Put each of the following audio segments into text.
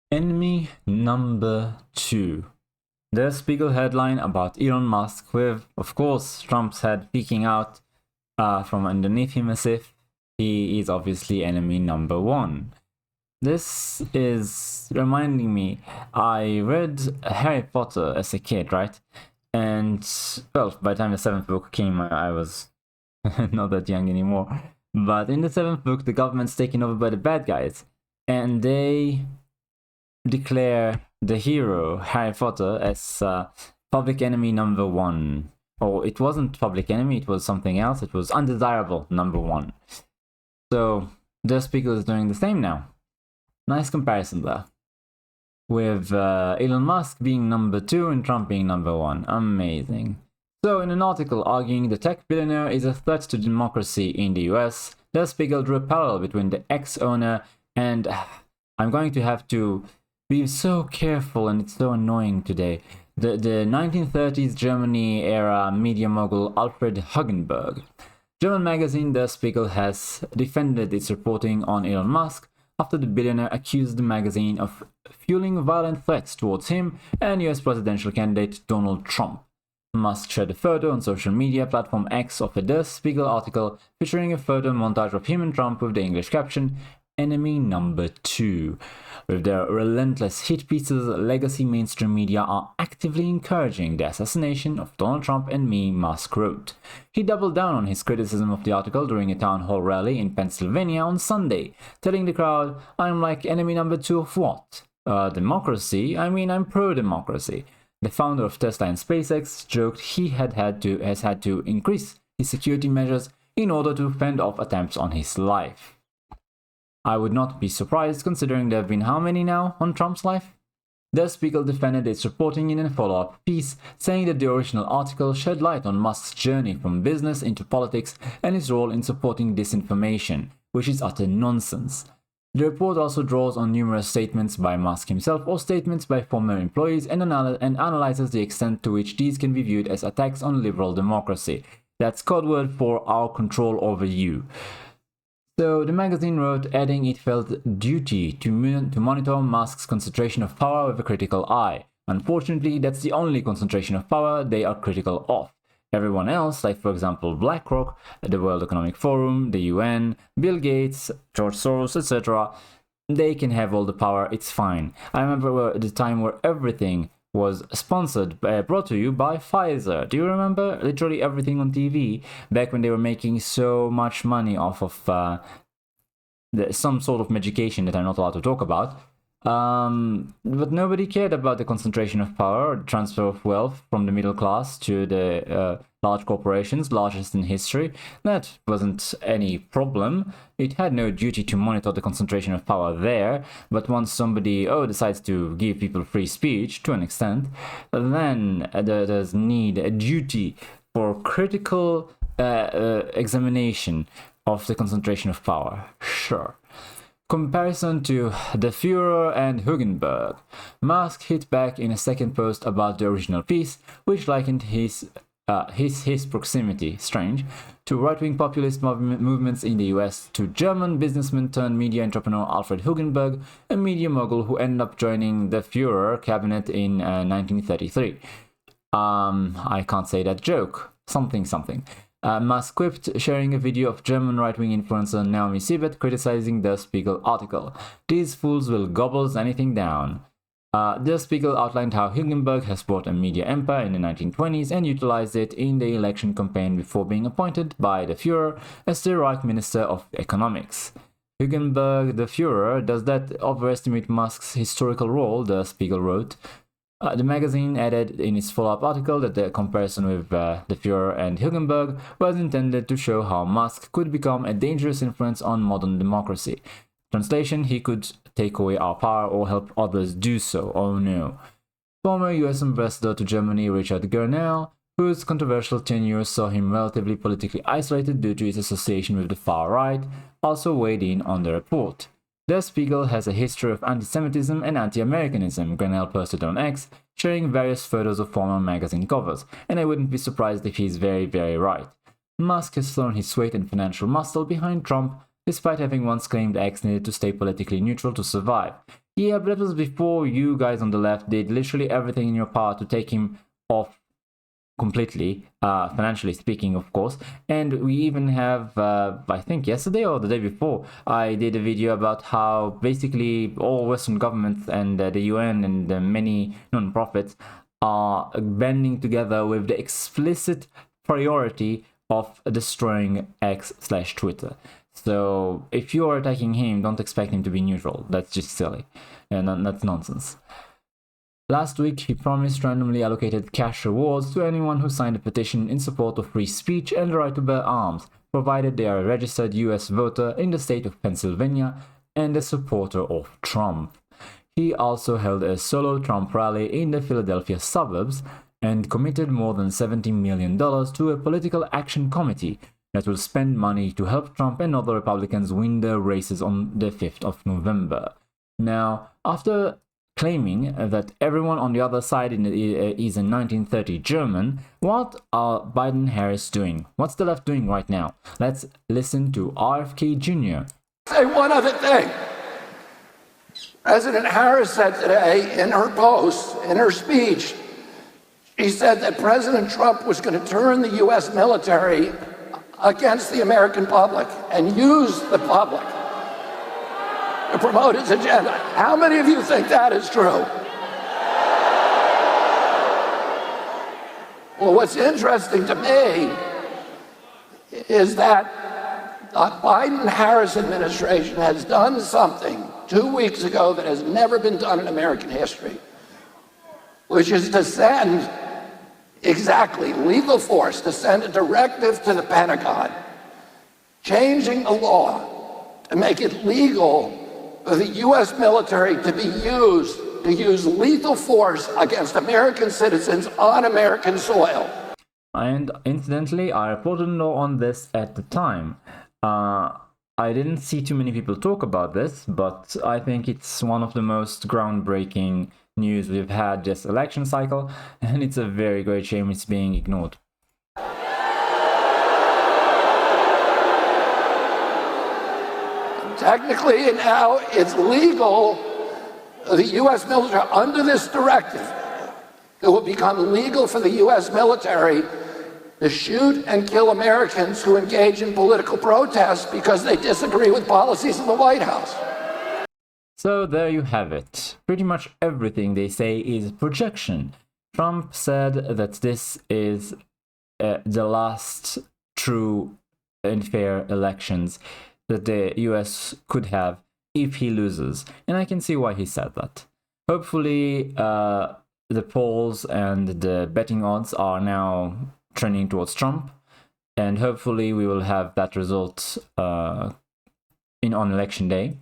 Enemy number 2. The Spiegel headline about Elon Musk with, of course, Trump's head peeking out from underneath him as if he is obviously enemy number 1. This is reminding me, I read Harry Potter as a kid, right? And, well, by the time the 7th book came, I was not that young anymore. But in the 7th book, the government's taken over by the bad guys. And they declare the hero, Harry Potter, as public enemy number 1. Or it wasn't public enemy, it was something else. It was undesirable number 1. So, the Spiegel is doing the same now. Nice comparison there. With Elon Musk being number 2 and Trump being number 1. Amazing. So, in an article arguing the tech billionaire is a threat to democracy in the US, the Spiegel drew a parallel between the ex-owner and... I'm going to have to be so careful, and it's so annoying today. The 1930s Germany era media mogul Alfred Hugenberg. German magazine Der Spiegel has defended its reporting on Elon Musk after the billionaire accused the magazine of fueling violent threats towards him and US presidential candidate Donald Trump. Musk shared a photo on social media platform X of a Der Spiegel article featuring a photo montage of him and Trump with the English caption, "Enemy number 2. With their relentless hit pieces, legacy mainstream media are actively encouraging the assassination of Donald Trump and me," Musk wrote. He doubled down on his criticism of the article during a town hall rally in Pennsylvania on Sunday, telling the crowd, "I'm like enemy number 2 of what? Democracy? I mean, I'm pro-democracy." The founder of Tesla and SpaceX joked he has had to increase his security measures in order to fend off attempts on his life. I would not be surprised considering there have been how many now on Trump's life? The Spiegel defended its reporting in a follow-up piece, saying that the original article shed light on Musk's journey from business into politics and his role in supporting disinformation, which is utter nonsense. The report also draws on numerous statements by Musk himself or statements by former employees and analyzes the extent to which these can be viewed as attacks on liberal democracy. That's code word for our control over you. So the magazine wrote, adding it felt duty to monitor Musk's concentration of power with a critical eye. Unfortunately, that's the only concentration of power they are critical of. Everyone else, like for example BlackRock, the World Economic Forum, the UN, Bill Gates, George Soros, etc., they can have all the power, it's fine. I remember the time where everything was sponsored, brought to you by Pfizer. Do you remember? Literally everything on TV, back when they were making so much money off of some sort of medication that I'm not allowed to talk about. But nobody cared about the concentration of power, or the transfer of wealth from the middle class to the large corporations, largest in history. That wasn't any problem. It had no duty to monitor the concentration of power there, but once somebody decides to give people free speech, to an extent, then there's a duty for critical examination of the concentration of power. Sure. Comparison to the Führer and Hugenberg. Musk hit back in a second post about the original piece, which likened his proximity, strange, to right-wing populist movements in the US, to German businessman turned media entrepreneur Alfred Hugenberg, a media mogul who ended up joining the Führer cabinet in 1933. I can't say that joke. Something. Musk quipped, sharing a video of German right-wing influencer Naomi Siebert criticizing the Spiegel article. "These fools will gobble anything down." The Spiegel outlined how Hugenberg has bought a media empire in the 1920s and utilized it in the election campaign before being appointed by the Führer as the Reich Minister of Economics. Hugenberg, the Führer, does that overestimate Musk's historical role, the Spiegel wrote. The magazine added in its follow-up article that the comparison with the Führer and Hugenberg was intended to show how Musk could become a dangerous influence on modern democracy. Translation, he could take away our power or help others do so. Oh no. Former US Ambassador to Germany Richard Gernell, whose controversial tenure saw him relatively politically isolated due to his association with the far right, also weighed in on the report. Der Spiegel has a history of anti-Semitism and anti-Americanism, Grenell posted on X, sharing various photos of former magazine covers, and I wouldn't be surprised if he's very, very right. Musk has thrown his weight and financial muscle behind Trump, despite having once claimed X needed to stay politically neutral to survive. Yeah, but that was before you guys on the left did literally everything in your power to take him off completely, financially speaking, of course. And we even have, I think yesterday or the day before, I did a video about how basically all Western governments and the UN and many non-profits are banding together with the explicit priority of destroying X/Twitter. So if you are attacking him, don't expect him to be neutral. That's just silly, and that's nonsense. Last week, he promised randomly allocated cash rewards to anyone who signed a petition in support of free speech and the right to bear arms, provided they are a registered US voter in the state of Pennsylvania and a supporter of Trump. He also held a solo Trump rally in the Philadelphia suburbs and committed more than $70 million to a political action committee that will spend money to help Trump and other Republicans win their races on the 5th of November. Now, after claiming that everyone on the other side is a 1930 German, what are Biden and Harris doing? What's the left doing right now? Let's listen to RFK Jr. Say one other thing. President Harris said today in her post, in her speech, she said that President Trump was going to turn the U.S. military against the American public and use the public to promote his agenda. How many of you think that is true? Well, what's interesting to me is that the Biden-Harris administration has done something 2 weeks ago that has never been done in American history, which is to send exactly legal force, to send a directive to the Pentagon, changing the law to make it legal for the U.S. military to use lethal force against American citizens on American soil. And incidentally, I reported on this at the time. I didn't see too many people talk about this, but I think it's one of the most groundbreaking news we've had this election cycle, and it's a very great shame it's being ignored. Technically, now it's legal, the U.S. military, under this directive, it will become legal for the U.S. military to shoot and kill Americans who engage in political protests because they disagree with policies of the White House. So there you have it. Pretty much everything they say is projection. Trump said that this is the last true and fair elections that the US could have if he loses. And I can see why he said that. Hopefully, the polls and the betting odds are now trending towards Trump. And hopefully we will have that result on election day.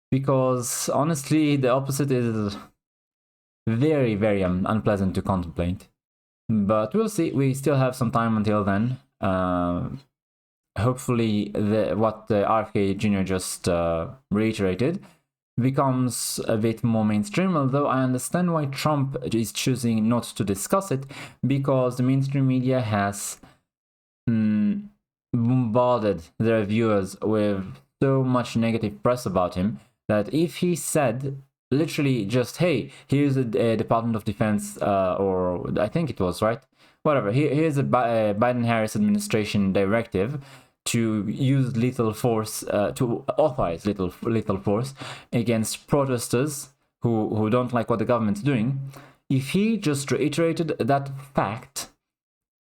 Because honestly, the opposite is very, very unpleasant to contemplate. But we'll see. We still have some time until then. Hopefully what the RFK Jr. just reiterated becomes a bit more mainstream, although I understand why Trump is choosing not to discuss it, because the mainstream media has bombarded their viewers with so much negative press about him that if he said literally just, hey, here's a Department of Defense, or I think it was, right? Whatever, here's a Biden-Harris administration directive to use lethal force, to authorize lethal force against protesters who don't like what the government's doing. If he just reiterated that fact,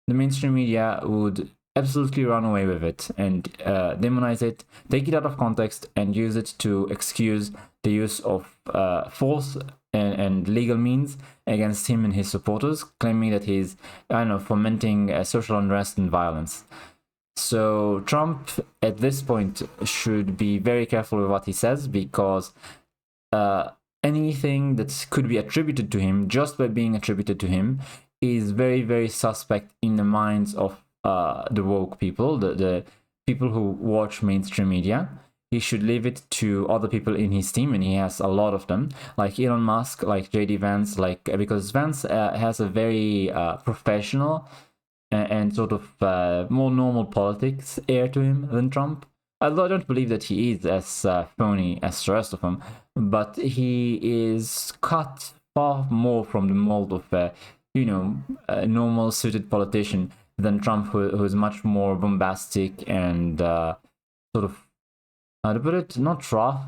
the mainstream media would absolutely run away with it and demonize it, take it out of context, and use it to excuse the use of force and legal means against him and his supporters, claiming that he's, fomenting social unrest and violence. So Trump, at this point, should be very careful with what he says, because anything that could be attributed to him, just by being attributed to him, is very, very suspect in the minds of the woke people, the people who watch mainstream media. He should leave it to other people in his team, and he has a lot of them, like Elon Musk, like JD Vance, because Vance has a very professional and sort of more normal politics air to him than Trump. I don't believe that he is as phony as the rest of them, but he is cut far more from the mold of a normal suited politician than Trump, who is much more bombastic and sort of, how to put it, not rough,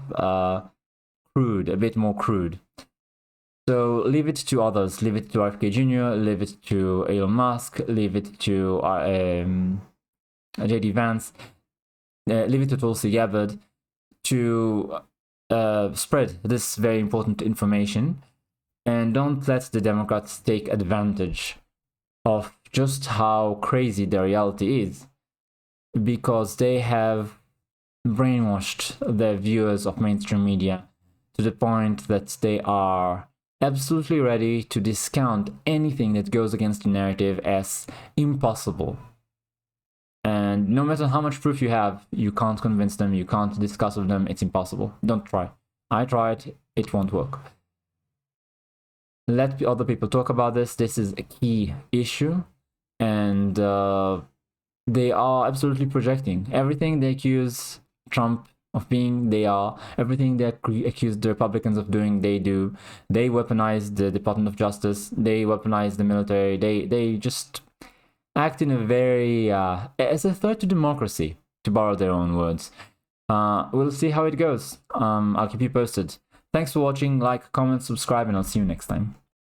crude, a bit more crude. So leave it to others. Leave it to RFK Jr., leave it to Elon Musk, leave it to JD Vance, leave it to Tulsi Gabbard to spread this very important information. And don't let the Democrats take advantage of just how crazy the reality is, because they have brainwashed the viewers of mainstream media to the point that they are absolutely ready to discount anything that goes against the narrative as impossible. And no matter how much proof you have, you can't convince them, you can't discuss with them, it's impossible. Don't try. I tried, it won't work. Let other people talk about this. This is a key issue, and they are absolutely projecting everything they accuse Trump of being, they are. Everything they accuse the Republicans of doing, they do. They weaponize the Department of Justice, they weaponize the military, they just act in a very as a threat to democracy, to borrow their own words. We'll see how it goes. I'll keep you posted. Thanks for watching. Like, comment, subscribe, and I'll see you next time.